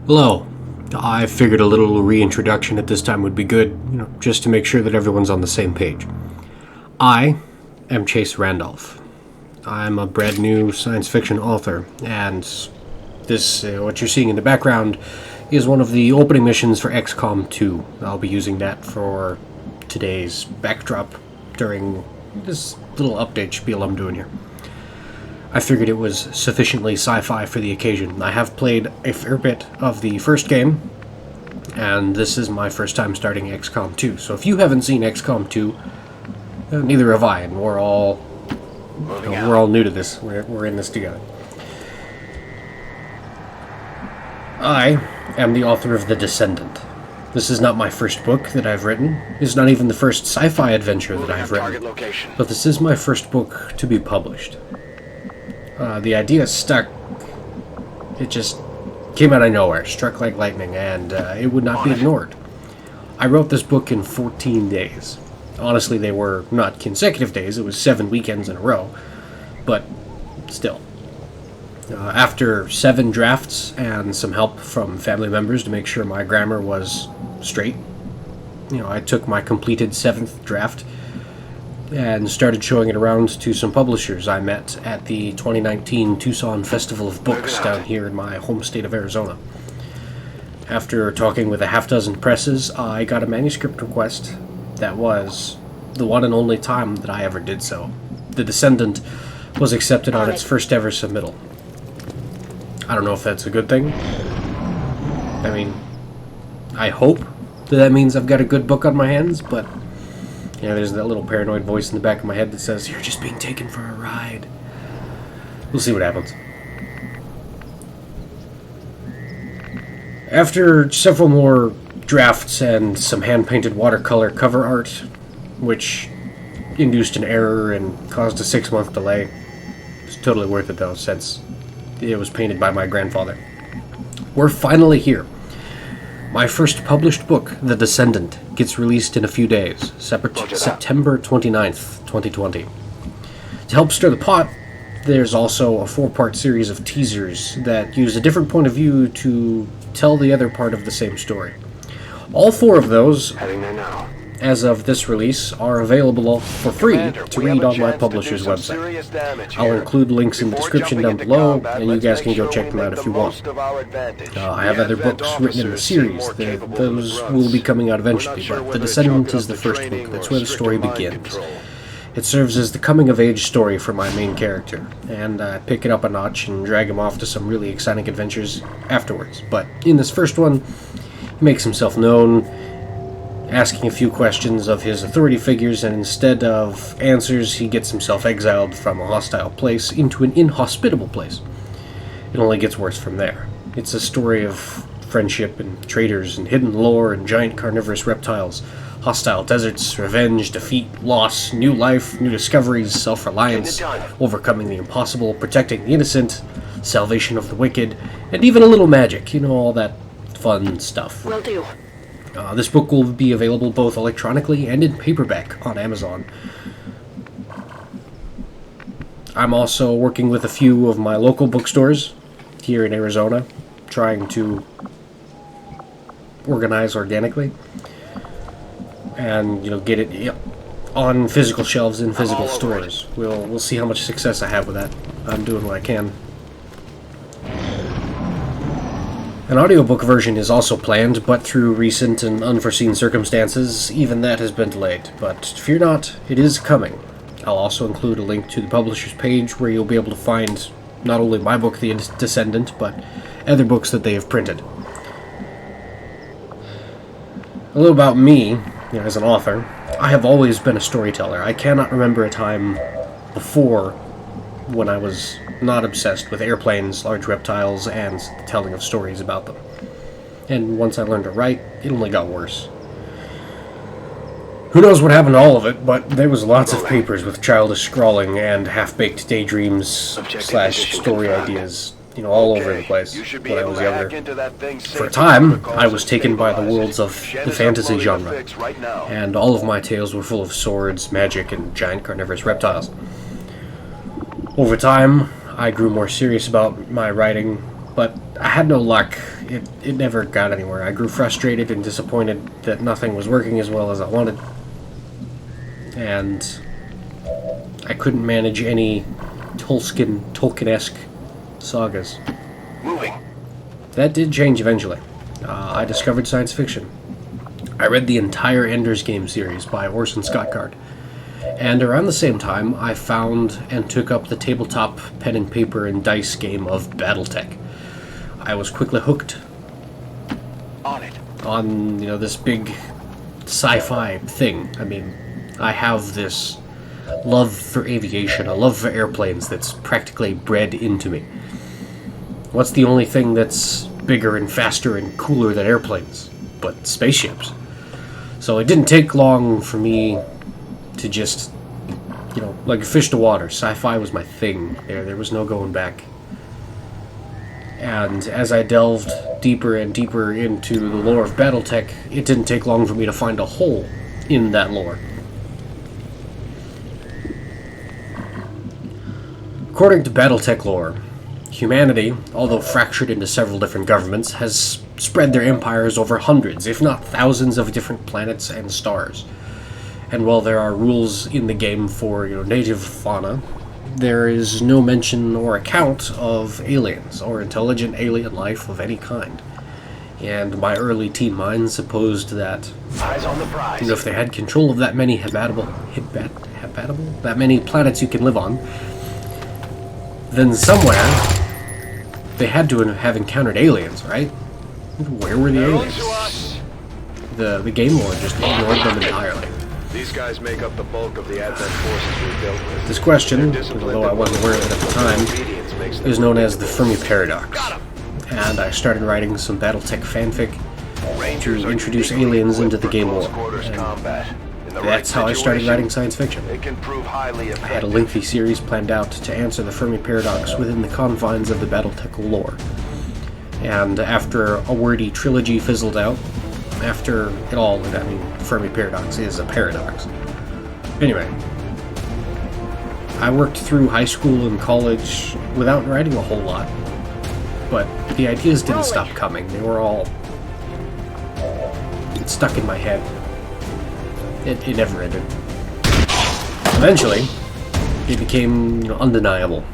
Hello. I figured a little reintroduction at this time would be good, just to make sure that everyone's on the same page. I am Chase Randolph. I'm a brand new science fiction author, and this, what you're seeing in the background, is one of the opening missions for XCOM 2. I'll be using that for today's backdrop during this little update spiel I'm doing here. I figured it was sufficiently sci-fi for the occasion. I have played a fair bit of the first game, and this is my first time starting XCOM 2. So if you haven't seen XCOM 2, neither have I, and we're all new to this. We're in this together. I am the author of The Descendant. This is not my first book that I've written. It's not even the first sci-fi adventure that I've written. But this is my first book to be published. The idea stuck. It just came out of nowhere, struck like lightning, and it would not be ignored. I wrote this book in 14 days. Honestly, they were not consecutive days. It was 7 weekends in a row. But still. After 7 drafts and some help from family members to make sure my grammar was straight, I took my completed 7th draft and started showing it around to some publishers I met at the 2019 Tucson Festival of Books down here in my home state of Arizona. After talking with a half dozen presses, I got a manuscript request that was the one and only time that I ever did so. The Descendant was accepted on its first ever submittal. I don't know if that's a good thing. I mean, I hope that means I've got a good book on my hands, but there's that little paranoid voice in the back of my head that says, "You're just being taken for a ride." We'll see what happens. After several more drafts and some hand-painted watercolor cover art, which induced an error and caused a 6-month delay, it's totally worth it though, since it was painted by my grandfather. We're finally here. My first published book, The Descendant, gets released in a few days, September 29th, 2020. To help stir the pot, there's also a 4-part series of teasers that use a different point of view to tell the other part of the same story. All 4 of those, as of this release, are available for free to read on my publisher's website. I'll include links in the description down below, and you guys can go check them out if you want. I have other books written in the series. Those will be coming out eventually, but The Descendant is the first book. That's where the story begins. It serves as the coming-of-age story for my main character, and I pick it up a notch and drag him off to some really exciting adventures afterwards. But in this first one, he makes himself known, asking a few questions of his authority figures, and instead of answers, he gets himself exiled from a hostile place into an inhospitable place. It only gets worse from there. It's a story of friendship and traitors and hidden lore and giant carnivorous reptiles, hostile deserts, revenge, defeat, loss, new life, new discoveries, self-reliance, overcoming the impossible, protecting the innocent, salvation of the wicked, and even a little magic, all that fun stuff. Will do. This book will be available both electronically and in paperback on Amazon. I'm also working with a few of my local bookstores here in Arizona, trying to organize organically and get it on physical shelves in physical stores. We'll see how much success I have with that. I'm doing what I can. An audiobook version is also planned, but through recent and unforeseen circumstances, even that has been delayed. But fear not, it is coming. I'll also include a link to the publisher's page where you'll be able to find not only my book, The Descendant, but other books that they have printed. A little about me, as an author. I have always been a storyteller. I cannot remember a time before when I was not obsessed with airplanes, large reptiles, and the telling of stories about them. And once I learned to write, it only got worse. Who knows what happened to all of it, but there was lots of papers with childish scrawling and half-baked daydreams / story ideas, all over the place when I was younger. For a time, I was taken by the worlds of the fantasy genre, and all of my tales were full of swords, magic, and giant carnivorous reptiles. Over time, I grew more serious about my writing, but I had no luck it never got anywhere. I grew frustrated and disappointed that nothing was working as well as I wanted. And I couldn't manage any Tolkien-esque sagas. Moving. That did change eventually. I discovered science fiction. I read the entire Ender's Game series by Orson Scott Card. And around the same time, I found and took up the tabletop pen and paper and dice game of BattleTech. I was quickly hooked On it. on, this big sci-fi thing. I mean, I have this love for aviation, a love for airplanes that's practically bred into me. What's the only thing that's bigger and faster and cooler than airplanes? But spaceships. So it didn't take long for me to just, like a fish to water. Sci-fi was my thing. There was no going back. And as I delved deeper and deeper into the lore of BattleTech, it didn't take long for me to find a hole in that lore. According to BattleTech lore, humanity, although fractured into several different governments, has spread their empires over hundreds, if not thousands, of different planets and stars. And while there are rules in the game for native fauna, there is no mention or account of aliens or intelligent alien life of any kind. And my early teen mind supposed that Eyes on the prize. if they had control of that many that many planets you can live on, then somewhere they had to have encountered aliens, right? Where were the aliens? To us. The game lore just ignored them entirely. These guys make up the bulk of the Advent forces we built with. This question, although I wasn't aware of it at the time, is known as the Fermi Paradox. And I started writing some BattleTech fanfic to introduce aliens into the game lore. And that's how I started writing science fiction. It can prove highly I had a lengthy series planned out to answer the Fermi Paradox within the confines of the BattleTech lore. And after a wordy trilogy fizzled out, after it all, Fermi Paradox is a paradox. Anyway, I worked through high school and college without writing a whole lot, but the ideas didn't stop coming. They were all stuck in my head. It never ended. Eventually, it became undeniable,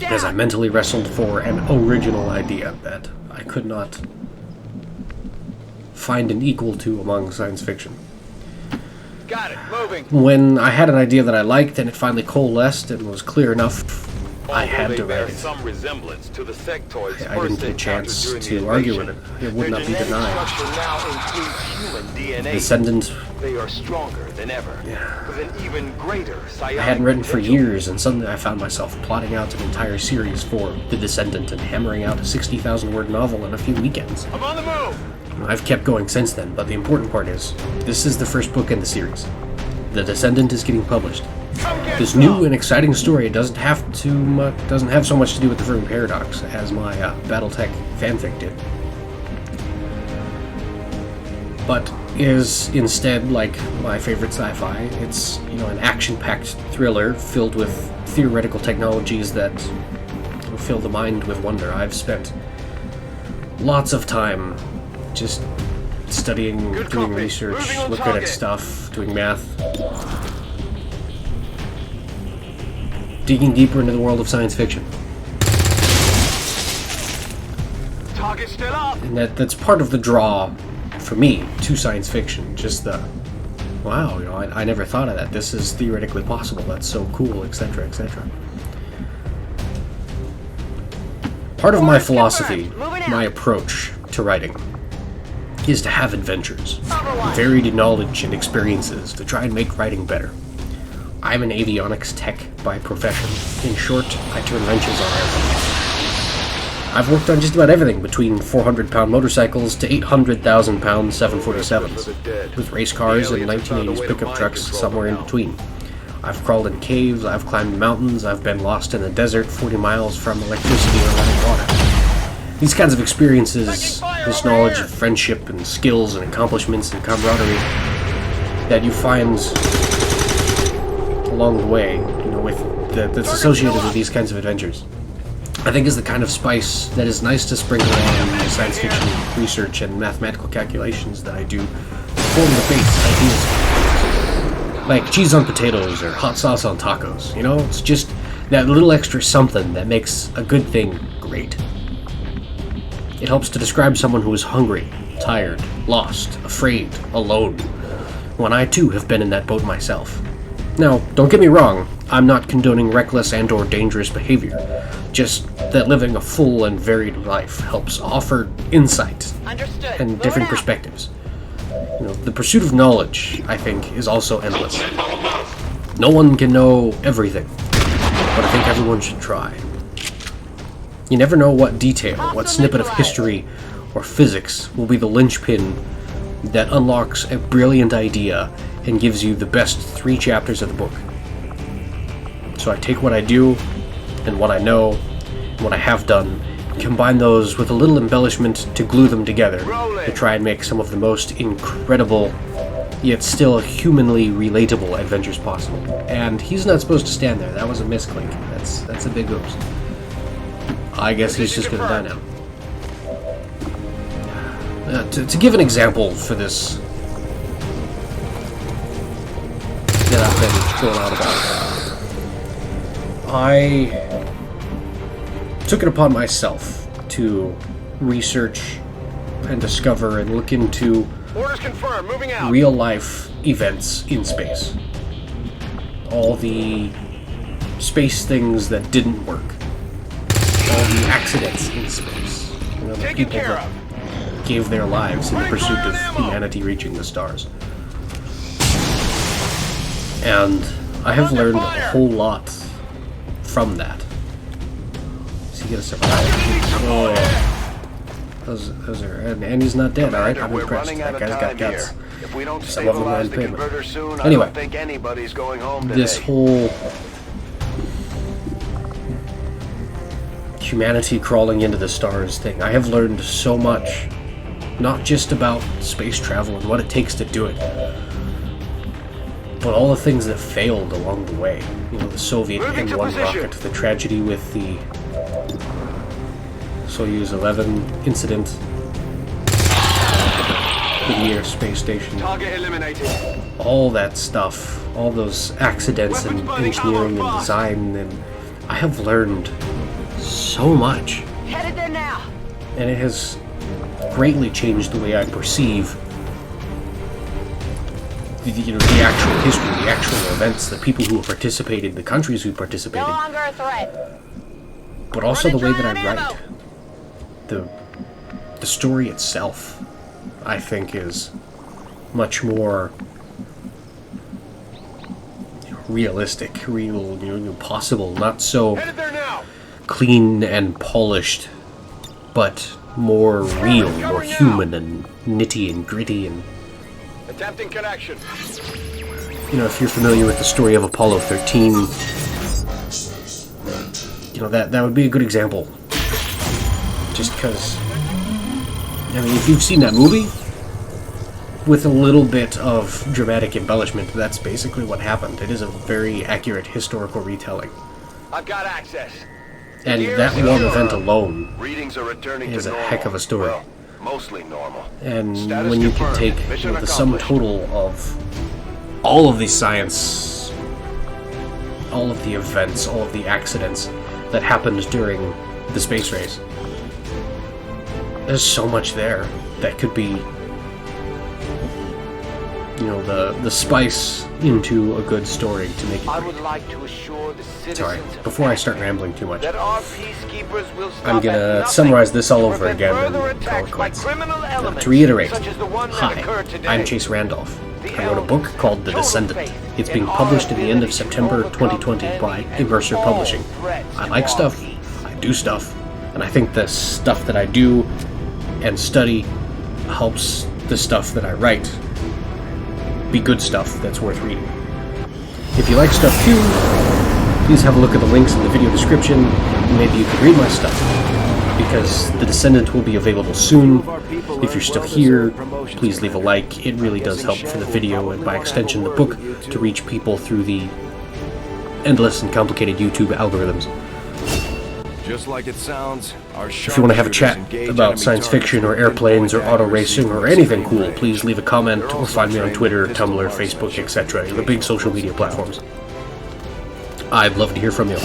as I mentally wrestled for an original idea that I could not find an equal to among science fiction. Got it. Moving. When I had an idea that I liked and it finally coalesced and was clear enough, I had to write it. Some resemblance to the sectoids I didn't get a chance to argue with it. It would not be denied. Descendant, They are stronger than ever. With an even greater I hadn't written for years, and suddenly I found myself plotting out an entire series for The Descendant and hammering out a 60,000-word novel in a few weekends. I'm on the move. I've kept going since then, but the important part is, this is the first book in the series. The Descendant is getting published. This new and exciting story doesn't have so much to do with the Fermi Paradox as my BattleTech fanfic did, but is instead like my favorite sci-fi. It's an action-packed thriller filled with theoretical technologies that fill the mind with wonder. I've spent lots of time just studying, doing research, looking at stuff, doing math, digging deeper into the world of science fiction. Target still up. And that's part of the draw for me to science fiction. Just the, wow, I never thought of that. This is theoretically possible. That's so cool, etc., etc. Part of my philosophy, my approach to writing, is to have adventures, varied knowledge and experiences to try and make writing better. I'm an avionics tech by profession. In short, I turn wrenches on airplanes. I've worked on just about everything between 400-pound motorcycles to 800,000-pound 747s, with race cars and 1980s pickup trucks somewhere in between. I've crawled in caves, I've climbed mountains, I've been lost in the desert 40 miles from electricity or running water. These kinds of experiences, this knowledge of friendship and skills and accomplishments and camaraderie that you find along the way, that's associated with these kinds of adventures. I think is the kind of spice that is nice to sprinkle on the science fiction research and mathematical calculations that I do to form the base ideas. Like cheese on potatoes or hot sauce on tacos, you know? It's just that little extra something that makes a good thing great. It helps to describe someone who is hungry, tired, lost, afraid, alone, when I too have been in that boat myself. Now, don't get me wrong, I'm not condoning reckless and or dangerous behavior, just that living a full and varied life helps offer insight and different perspectives. You know, the pursuit of knowledge, I think, is also endless. No one can know everything, but I think everyone should try. You never know what detail, what snippet of history or physics will be the linchpin that unlocks a brilliant idea and gives you the best 3 chapters of the book. So I take what I do, and what I know, and what I have done, and combine those with a little embellishment to glue them together to try and make some of the most incredible, yet still humanly relatable adventures possible. And he's not supposed to stand there. That was a misclick. That's a big oops. I guess he's just gonna die now. To give an example for this that I've been going on about, I took it upon myself to research and discover and look into Orders confirmed. Moving out. real life events in space. All the space things that didn't work. All the accidents in space. You know, the Taken people care that of. gave their lives in the pursuit of humanity reaching the stars. And I have learned a whole lot from that. Is he gonna survive? Oh, yeah. Those are, and he's not dead, alright? I'm We're impressed. running out That of guy's got time guts. here. If we don't Some of them are in stabilize the payment. converter soon, Anyway, I don't think anybody's going home today. this whole humanity crawling into the stars thing, I have learned so much, not just about space travel and what it takes to do it, but all the things that failed along the way. You know, the Soviet Moving to N-1 position. rocket, the tragedy with the Soyuz 11 incident, the Mir space station, Target eliminated. all that stuff, all those accidents in engineering and design, and I have learned so much. Headed there now. And it has greatly changed the way I perceive the actual history, the actual events, the people who participated, the countries who participated, No longer a threat. but also the way that I Running dry on write. The story itself, I think, is much more realistic, real, possible, not so Headed there now. clean and polished, but more real, more human and nitty and gritty. And Attempting connection. if you're familiar with the story of Apollo 13, that would be a good example. Just because, if you've seen that movie, with a little bit of dramatic embellishment, that's basically what happened. It is a very accurate historical retelling. I've got access. And that one event alone Readings are returning is to a normal. heck of a story. Well, mostly normal. And Status when you can confirmed. take Mission the sum accomplished. total of all of the science, all of the events, all of the accidents that happened during the space race, there's so much there that could be, the spice into a good story to make it I great. would like to assure the citizens Sorry, of before I start rambling too much, that our peacekeepers will stop I'm at gonna nothing summarize this all to over prevent again further and call attacks it by quits. criminal elements, To reiterate, such as the one that hi, occurred today. I'm Chase Randolph. The I wrote a book elders called The total Descendant. faith It's in being our published at the end of ability to September overcome 2020 by any and Immerser all Publishing. threats I to like our stuff, peace. I do stuff, and I think the stuff that I do and study helps the stuff that I write be good stuff that's worth reading. If you like stuff too, please have a look at the links in the video description, and maybe you can read my stuff, because The Descendant will be available soon. If you're still here, please leave a like. It really does help for the video, and by extension the book, to reach people through the endless and complicated YouTube algorithms. Just like it sounds, our If you want to have a chat about science fiction or airplanes or auto racing or anything cool, please leave a comment or find me on Twitter, Tumblr, Facebook, etc. The big social media platforms. I'd love to hear from you.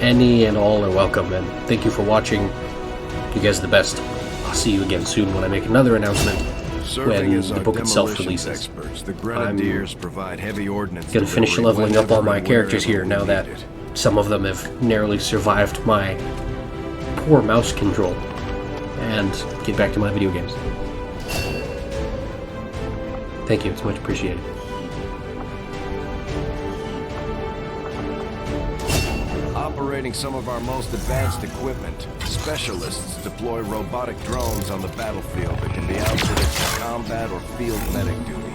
Any and all are welcome, and thank you for watching. You guys are the best. I'll see you again soon when I make another announcement when the book itself releases. The Grenadiers provide heavy ordnance. Gonna finish leveling up all my characters here now that some of them have narrowly survived my poor mouse control, and get back to my video games. Thank you, it's much appreciated. Operating some of our most advanced equipment, specialists deploy robotic drones on the battlefield that can be outfitted for combat or field medic duty.